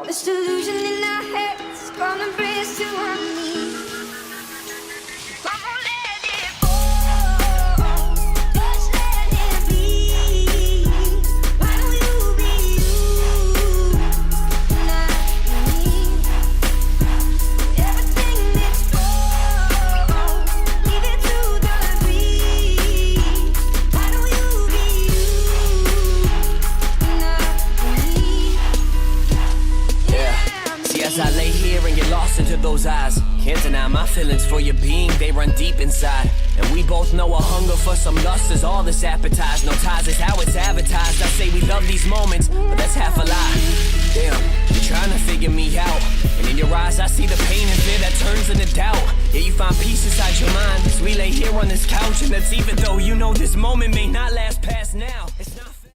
All this delusion in our heads gonna bring us to our knees. Come on, let it go. Just let it be. Why don't you be you, not me? Everything that's wrong, leave it to the breeze. Why don't you be you, not me? See, as I lay here and get lost into those eyes, can't deny my feelings for your being, they run deep inside. And we both know a hunger for some lust is all this appetized. No ties is how it's advertised. I say we love these moments, but that's half a lie. Damn, you're trying to figure me out, and in your eyes I see the pain and fear that turns into doubt. Yeah, you find peace inside your mind as we lay here on this couch, and that's even though you know this moment may not last past